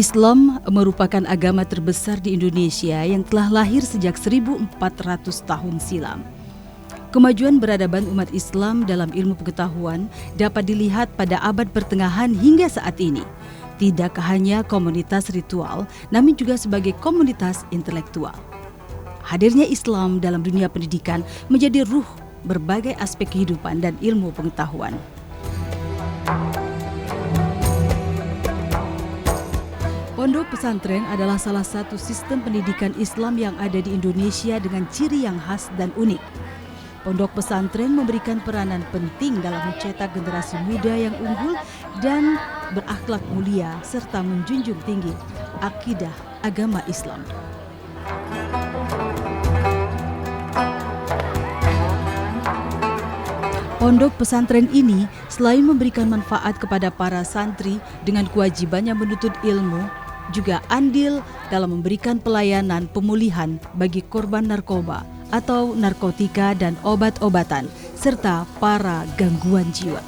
Islam merupakan agama terbesar di Indonesia yang telah lahir sejak 1400 tahun silam. Kemajuan peradaban umat Islam dalam ilmu pengetahuan dapat dilihat pada abad pertengahan hingga saat ini. Tidak hanya komunitas ritual, namun juga sebagai komunitas intelektual. Hadirnya Islam dalam dunia pendidikan menjadi ruh berbagai aspek kehidupan dan ilmu pengetahuan. Pondok pesantren adalah salah satu sistem pendidikan Islam yang ada di Indonesia dengan ciri yang khas dan unik. Pondok pesantren memberikan peranan penting dalam mencetak generasi muda yang unggul dan berakhlak mulia serta menjunjung tinggi akidah agama Islam. Pondok pesantren ini selain memberikan manfaat kepada para santri dengan kewajibannya menuntut ilmu, juga andil dalam memberikan pelayanan pemulihan bagi korban narkoba atau narkotika dan obat-obatan, serta para gangguan jiwa.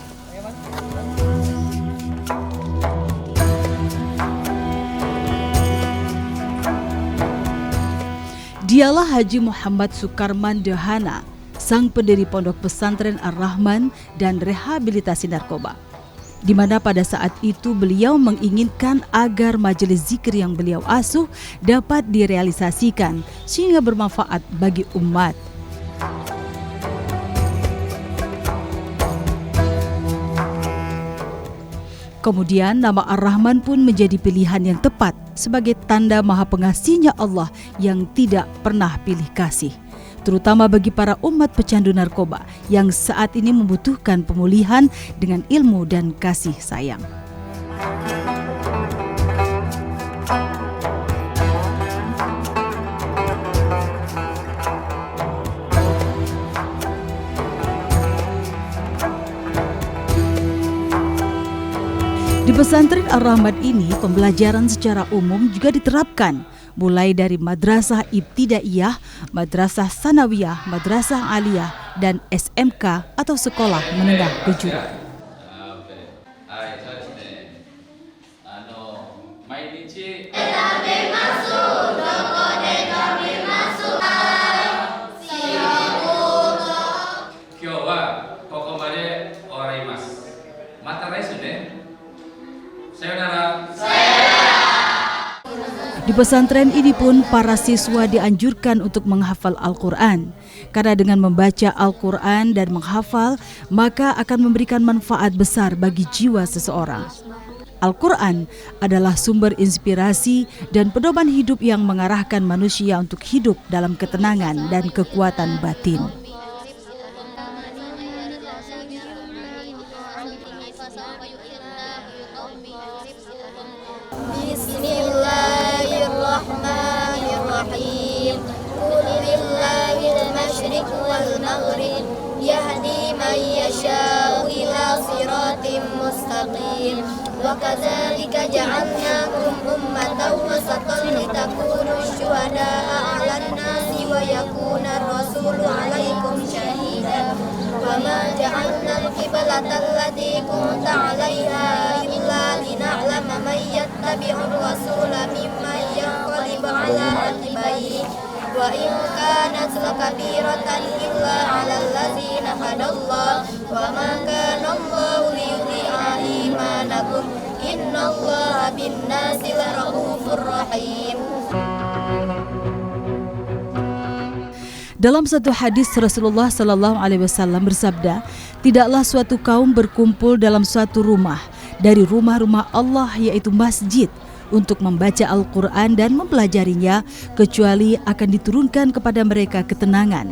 Dialah Haji Muhammad Sukarman Dehana, sang pendiri Pondok Pesantren Ar-Rahman dan rehabilitasi narkoba, di mana pada saat itu beliau menginginkan agar majelis zikir yang beliau asuh dapat direalisasikan sehingga bermanfaat bagi umat. Kemudian nama Ar-Rahman pun menjadi pilihan yang tepat sebagai tanda maha pengasihnya Allah yang tidak pernah pilih kasih, terutama bagi para umat pecandu narkoba yang saat ini membutuhkan pemulihan dengan ilmu dan kasih sayang. Di pesantren Ar-Rahman ini, pembelajaran secara umum juga diterapkan, mulai dari madrasah ibtidaiyah, madrasah sanawiyah, madrasah aliyah, dan SMK atau sekolah menengah kejuruan. Di pesantren ini pun para siswa dianjurkan untuk menghafal Al-Quran, karena dengan membaca Al-Quran dan menghafal maka akan memberikan manfaat besar bagi jiwa seseorang. Al-Quran adalah sumber inspirasi dan pedoman hidup yang mengarahkan manusia untuk hidup dalam ketenangan dan kekuatan batin. Bismillahirrahmanirrahim. Qul lillahil masyriq wal maghrib yahdi man yasha'u ila siratim mustaqim. Wa kadzalika ja'alnakum ummatan wasatan litakunu syuhada'a 'alan nasi wa yakuna ar-rasulu 'alaikum shahida. Wa ma ja'alna al-qiblata allati kunta 'alaiha illa lina'lama man yattabi'ur rasula mimman yanqalibu 'ala aqibaihi. Wa in kanat lakabiratan illa 'alal ladzina hadallah wa ma kana Allahu liyudhi'a imanakum innallaha bin-nasi laraufur rahim. Dalam satu hadis Rasulullah Sallallahu Alaihi Wasallam bersabda, tidaklah suatu kaum berkumpul dalam suatu rumah dari rumah-rumah Allah, yaitu masjid, untuk membaca Al-Quran dan mempelajarinya, kecuali akan diturunkan kepada mereka ketenangan.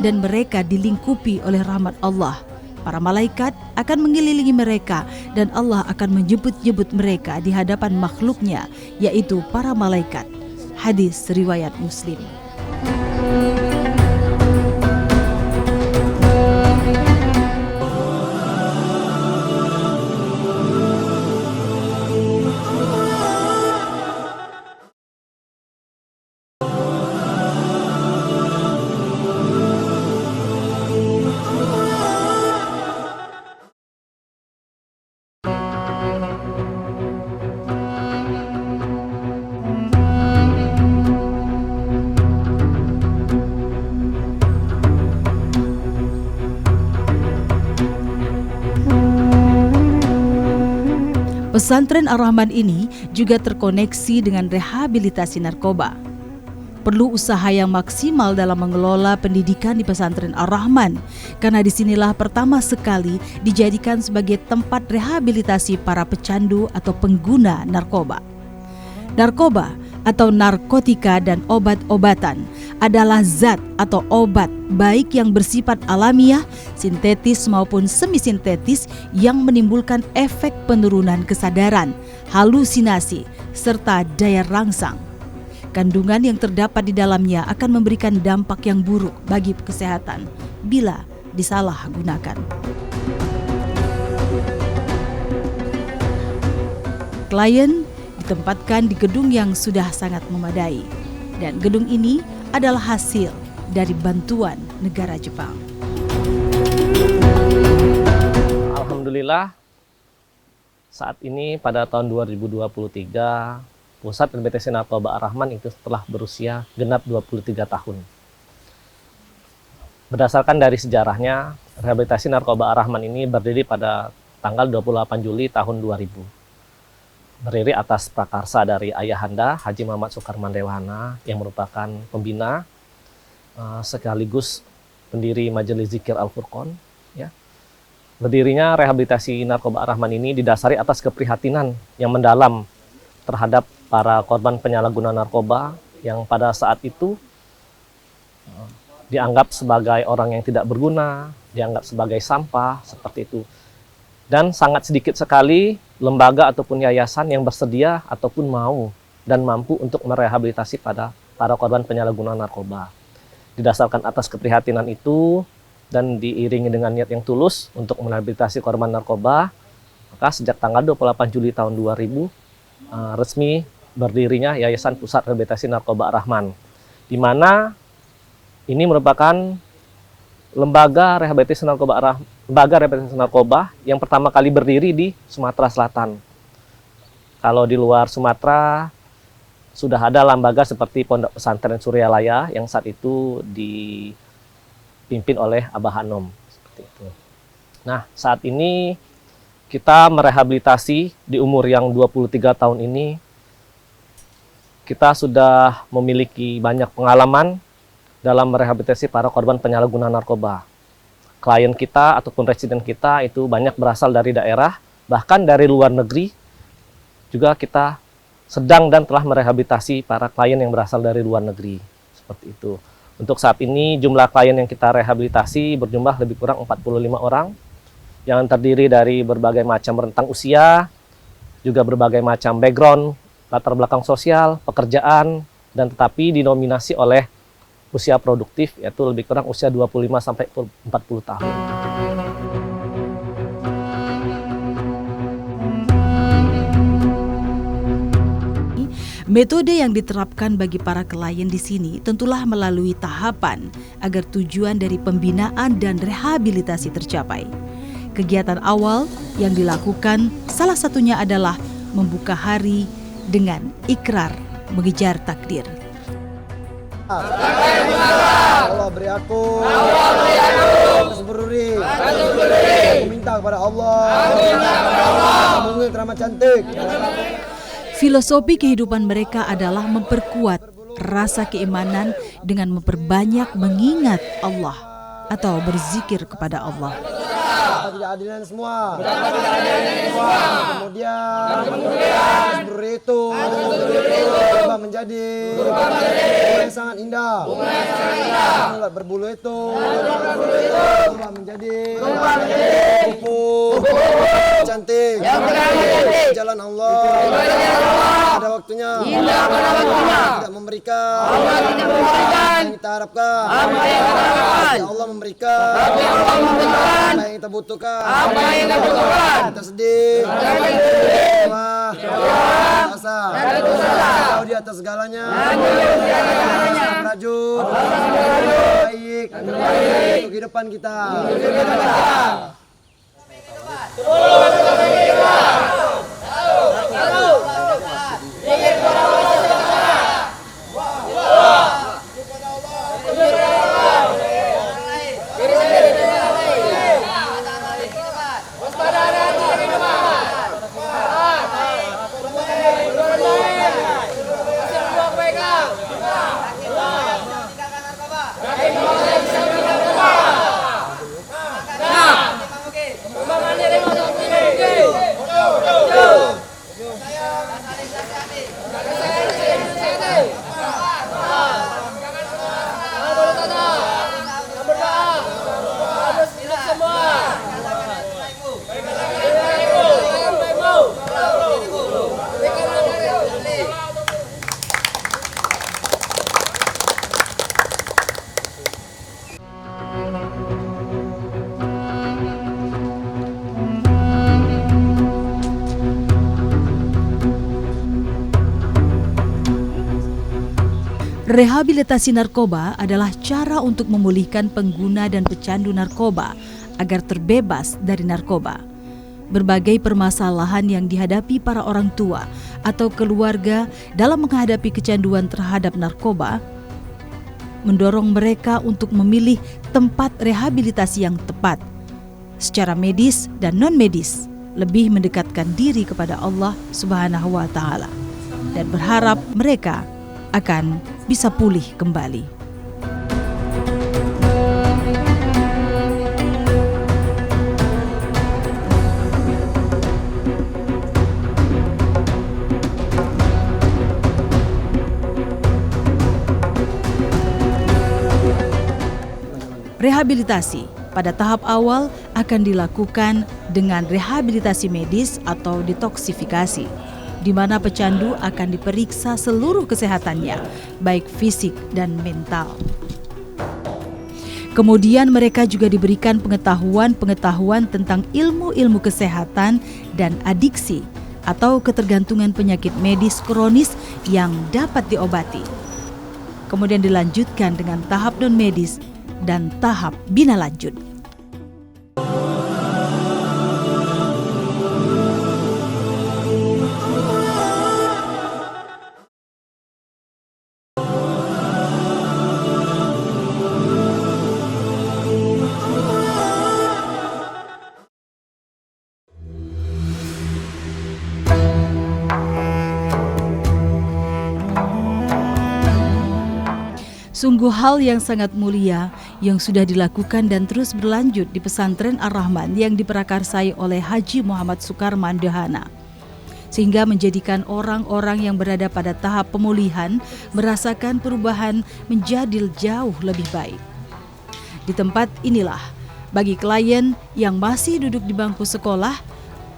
Dan mereka dilingkupi oleh rahmat Allah. Para malaikat akan mengelilingi mereka dan Allah akan menjemput-jemput mereka di hadapan makhluknya, yaitu para malaikat. Hadis riwayat Muslim. Pesantren Ar-Rahman ini juga terkoneksi dengan rehabilitasi narkoba. Perlu usaha yang maksimal dalam mengelola pendidikan di pesantren Ar-Rahman, karena disinilah pertama sekali dijadikan sebagai tempat rehabilitasi para pecandu atau pengguna narkoba. Narkoba atau narkotika dan obat-obatan adalah zat atau obat baik yang bersifat alamiah, sintetis maupun semisintetis yang menimbulkan efek penurunan kesadaran, halusinasi, serta daya rangsang. Kandungan yang terdapat di dalamnya akan memberikan dampak yang buruk bagi kesehatan bila disalahgunakan. Klien ditempatkan di gedung yang sudah sangat memadai, dan gedung ini adalah hasil dari bantuan negara Jepang. Alhamdulillah, saat ini pada tahun 2023, Pusat Rehabilitasi Narkoba Ar-Rahman itu telah berusia genap 23 tahun. Berdasarkan dari sejarahnya, rehabilitasi narkoba Ar-Rahman ini berdiri pada tanggal 28 Juli tahun 2000. Berdiri atas prakarsa dari ayahanda Haji Muhammad Sukarman Dewahana yang merupakan pembina sekaligus pendiri Majelis Zikir Al-Furqon. Ya. Berdirinya rehabilitasi narkoba Ar-Rahman ini didasari atas keprihatinan yang mendalam terhadap para korban penyalahgunaan narkoba yang pada saat itu dianggap sebagai orang yang tidak berguna, dianggap sebagai sampah, seperti itu. Dan sangat sedikit sekali lembaga ataupun yayasan yang bersedia ataupun mau dan mampu untuk merehabilitasi pada para korban penyalahgunaan narkoba. Didasarkan atas keprihatinan itu dan diiringi dengan niat yang tulus untuk merehabilitasi korban narkoba, maka sejak tanggal 28 Juli tahun 2000 resmi berdirinya Yayasan Pusat Rehabilitasi Narkoba Ar-Rahman, di mana ini merupakan lembaga rehabilitasi narkoba yang pertama kali berdiri di Sumatera Selatan. Kalau di luar Sumatera sudah ada lembaga seperti Pondok Pesantren Suryalaya yang saat itu dipimpin oleh Abah Hanom, seperti itu. Nah, saat ini kita merehabilitasi di umur yang 23 tahun ini, kita sudah memiliki banyak pengalaman dalam merehabilitasi para korban penyalahgunaan narkoba. Klien kita ataupun residen kita itu banyak berasal dari daerah, bahkan dari luar negeri. Juga kita sedang dan telah merehabilitasi para klien yang berasal dari luar negeri. Seperti itu. Untuk saat ini jumlah klien yang kita rehabilitasi berjumlah lebih kurang 45 orang. Yang terdiri dari berbagai macam rentang usia, juga berbagai macam background, latar belakang sosial, pekerjaan, dan tetapi dinominasi oleh usia produktif, yaitu lebih kurang usia 25 sampai 40 tahun. Metode yang diterapkan bagi para klien di sini tentulah melalui tahapan agar tujuan dari pembinaan dan rehabilitasi tercapai. Kegiatan awal yang dilakukan salah satunya adalah membuka hari dengan ikrar mengejar takdir. Allah beri aku atas beruri. Aku minta kepada Allah mungil teramat cantik. Filosofi kehidupan mereka adalah memperkuat rasa keimanan dengan memperbanyak mengingat Allah atau berzikir kepada Allah. Tidak adilan semua. Kemudian beruri itu berubah menjadi bunga yang sangat indah. Ulat berbulu itu berubah menjadi kupu cantik. Jalan Allah pada waktunya. Tidak memberikan yang kita harapkan. Ya Allah memberikan apa yang kita butuhkan. Kita sedih. Asa. Kau di atas segalanya. Rajut. Baik. Untuk kehidupan kita. Rehabilitasi narkoba adalah cara untuk memulihkan pengguna dan pecandu narkoba agar terbebas dari narkoba. Berbagai permasalahan yang dihadapi para orang tua atau keluarga dalam menghadapi kecanduan terhadap narkoba mendorong mereka untuk memilih tempat rehabilitasi yang tepat secara medis dan non-medis, lebih mendekatkan diri kepada Allah Subhanahu wa taala dan berharap mereka akan bisa pulih kembali. Rehabilitasi pada tahap awal akan dilakukan dengan rehabilitasi medis atau detoksifikasi, di mana pecandu akan diperiksa seluruh kesehatannya, baik fisik dan mental. Kemudian mereka juga diberikan pengetahuan tentang ilmu-ilmu kesehatan dan adiksi atau ketergantungan penyakit medis kronis yang dapat diobati. Kemudian dilanjutkan dengan tahap non-medis dan tahap bina lanjut. Sungguh hal yang sangat mulia yang sudah dilakukan dan terus berlanjut di Pesantren Ar-Rahman yang diprakarsai oleh Haji Muhammad Sukarman Dehana, sehingga menjadikan orang-orang yang berada pada tahap pemulihan merasakan perubahan menjadi jauh lebih baik. Di tempat inilah, bagi klien yang masih duduk di bangku sekolah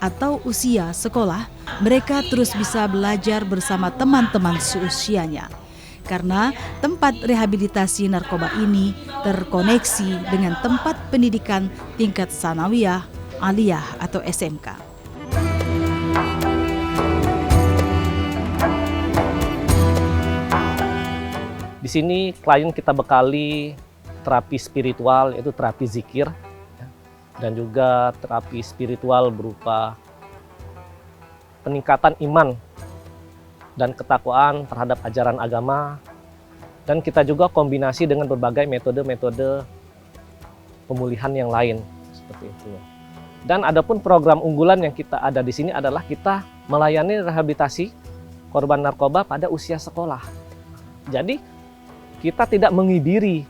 atau usia sekolah, mereka terus bisa belajar bersama teman-teman seusianya. Karena tempat rehabilitasi narkoba ini terkoneksi dengan tempat pendidikan tingkat sanawiyah, aliyah atau SMK. Di sini klien kita bekali terapi spiritual, yaitu terapi zikir, dan juga terapi spiritual berupa peningkatan iman dan ketakwaan terhadap ajaran agama, dan kita juga kombinasi dengan berbagai metode-metode pemulihan yang lain seperti itu. Dan adapun program unggulan yang kita ada di sini adalah kita melayani rehabilitasi korban narkoba pada usia sekolah. Jadi kita tidak mengibiri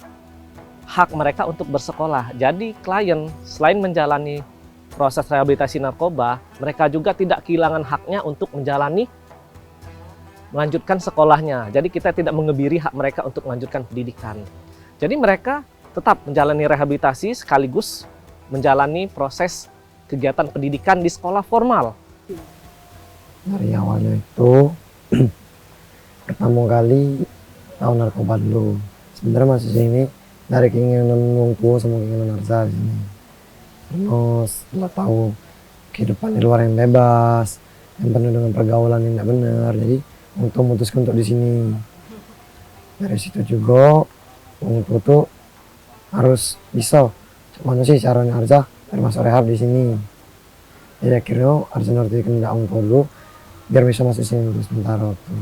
hak mereka untuk bersekolah. Jadi klien selain menjalani proses rehabilitasi narkoba, mereka juga tidak kehilangan haknya untuk melanjutkan sekolahnya. Jadi kita tidak mengebiri hak mereka untuk melanjutkan pendidikan. Jadi mereka tetap menjalani rehabilitasi sekaligus menjalani proses kegiatan pendidikan di sekolah formal. Dari awalnya itu pertama kali tahu narkoba dulu. Sebenarnya masih sini dari keinginan orang tua sama keinginan Arza di sini. Terus setelah tahu kehidupan di luar yang bebas, yang penuh dengan pergaulan yang tidak benar, jadi untuk memutuskan untuk di sini. Dari situ juga orang tua tuh harus bisa mana sih caranya Arza termasuk rehab di sini. Jadi akhirnya Arza ngerti kehendak orang tua dulu biar bisa masuk sini untuk sementara waktu.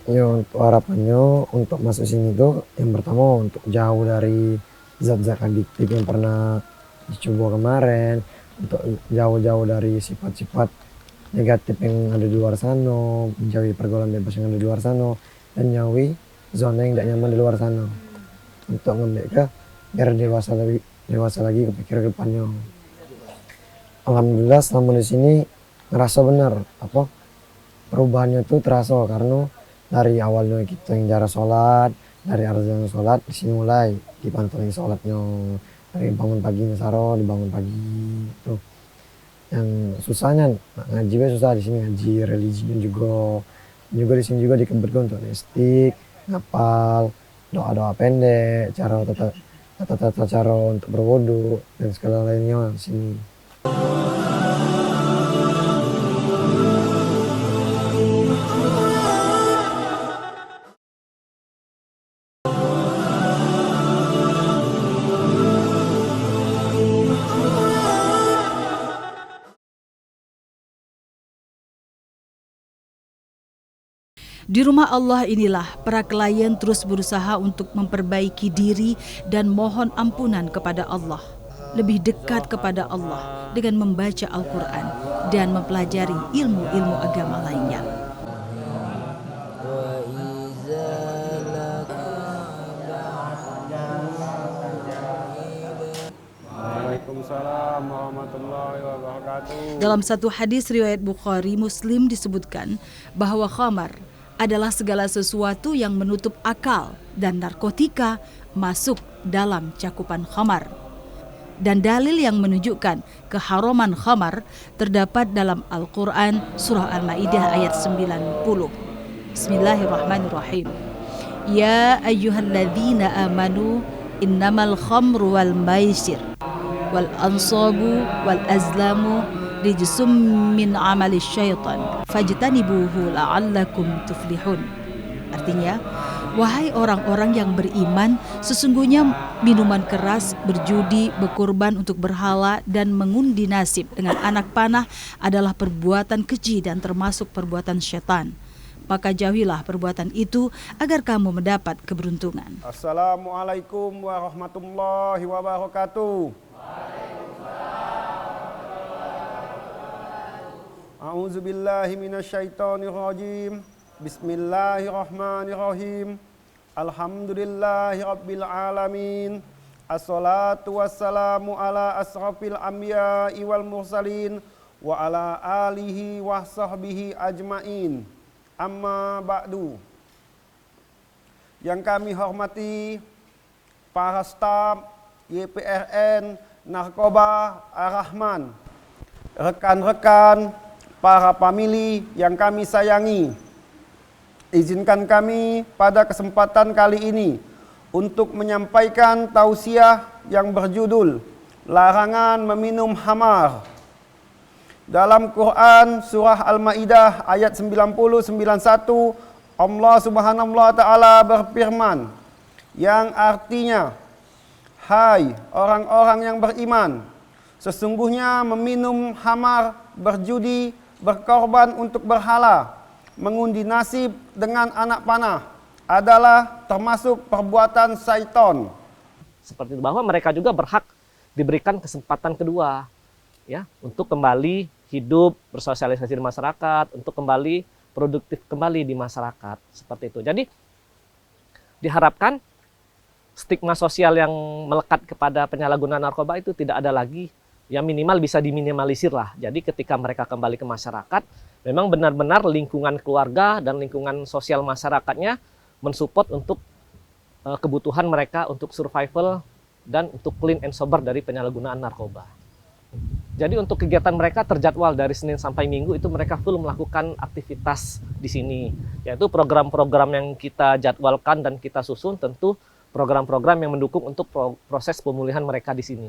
Ya, untuk harapannya untuk masuk sini itu yang pertama untuk jauh dari zat-zat adiktif yang pernah dicoba kemarin, untuk jauh-jauh dari sifat-sifat negatif yang ada di luar sana, menjauhi pergaulan bebas yang ada di luar sana, dan jauhi zona yang tidak nyaman di luar sana. Untuk mereka biar dewasa lagi kepikir ke depannya. Alhamdulillah selama di sini ngerasa benar perubahannya tuh terasa, karena dari awalnya kita yang jarang sholat, dari Arza sholat di sini mulai dipantulin sholatnya, dari bangun paginya saro dibangun pagi itu. Yang susahnya ngaji susah di sini, ngaji religinya juga di sini juga dikebutkan untuk nestik, ngapal, doa-doa pendek, tata cara untuk berwudu dan segala lainnya di sini. Di rumah Allah inilah para klien terus berusaha untuk memperbaiki diri dan mohon ampunan kepada Allah, lebih dekat kepada Allah dengan membaca Al-Quran dan mempelajari ilmu-ilmu agama lainnya. Waalaikumsalam warahmatullahi wabarakatuh. Dalam satu hadis riwayat Bukhari Muslim disebutkan bahwa khamar adalah segala sesuatu yang menutup akal dan narkotika masuk dalam cakupan khamar. Dan dalil yang menunjukkan keharaman khamar terdapat dalam Al-Quran surah Al-Ma'idah ayat 90. Bismillahirrahmanirrahim. Ya ayyuhalladzina amanu innamal khamru wal maisir wal ansabu wal azlamu rijsum min amali syaitan fajtanibuhu la'allakum tuflihun. Artinya, wahai orang-orang yang beriman, sesungguhnya minuman keras, berjudi, berkurban untuk berhala, dan mengundi nasib dengan anak panah adalah perbuatan keji dan termasuk perbuatan syaitan. Maka jauhilah perbuatan itu agar kamu mendapat keberuntungan. Assalamualaikum warahmatullahi wabarakatuh. A'udzu billahi minasyaitonir rajim. Bismillahirrahmanirrahim. Alhamdulillahi rabbil alamin. Assalatu wassalamu ala asrafil anbiya'i wal mursalin wa ala alihi wa sahbihi ajmain. Amma ba'du. Yang kami hormati para staf YPRN Narkoba Ar-Rahman, rekan-rekan, para pamili yang kami sayangi. Izinkan kami pada kesempatan kali ini untuk menyampaikan tausiah yang berjudul Larangan Meminum Khamar. Dalam Quran surah Al-Ma'idah ayat 90-91, Allah Subhanahu wa taala berfirman yang artinya, hai orang-orang yang beriman, sesungguhnya meminum khamar, berjudi, berkorban untuk berhala, mengundi nasib dengan anak panah adalah termasuk perbuatan syaitan. Seperti itu, bahwa mereka juga berhak diberikan kesempatan kedua, ya, untuk kembali hidup, bersosialisasi di masyarakat, untuk kembali produktif kembali di masyarakat, seperti itu. Jadi diharapkan stigma sosial yang melekat kepada penyalahgunaan narkoba itu tidak ada lagi, ya minimal bisa diminimalisir lah. Jadi ketika mereka kembali ke masyarakat, memang benar-benar lingkungan keluarga dan lingkungan sosial masyarakatnya mensupport untuk kebutuhan mereka untuk survival dan untuk clean and sober dari penyalahgunaan narkoba. Jadi untuk kegiatan mereka terjadwal dari Senin sampai Minggu itu mereka full melakukan aktivitas di sini. Yaitu program-program yang kita jadwalkan dan kita susun tentu program-program yang mendukung untuk proses pemulihan mereka di sini.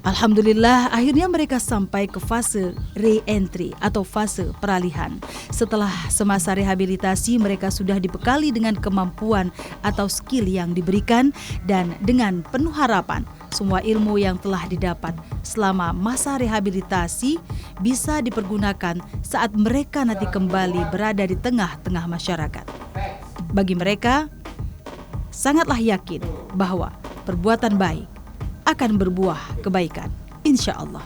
Alhamdulillah, akhirnya mereka sampai ke fase re-entry atau fase peralihan. Setelah semasa rehabilitasi, mereka sudah dibekali dengan kemampuan atau skill yang diberikan, dan dengan penuh harapan semua ilmu yang telah didapat selama masa rehabilitasi bisa dipergunakan saat mereka nanti kembali berada di tengah-tengah masyarakat. Bagi mereka, sangatlah yakin bahwa perbuatan baik akan berbuah kebaikan, insya Allah.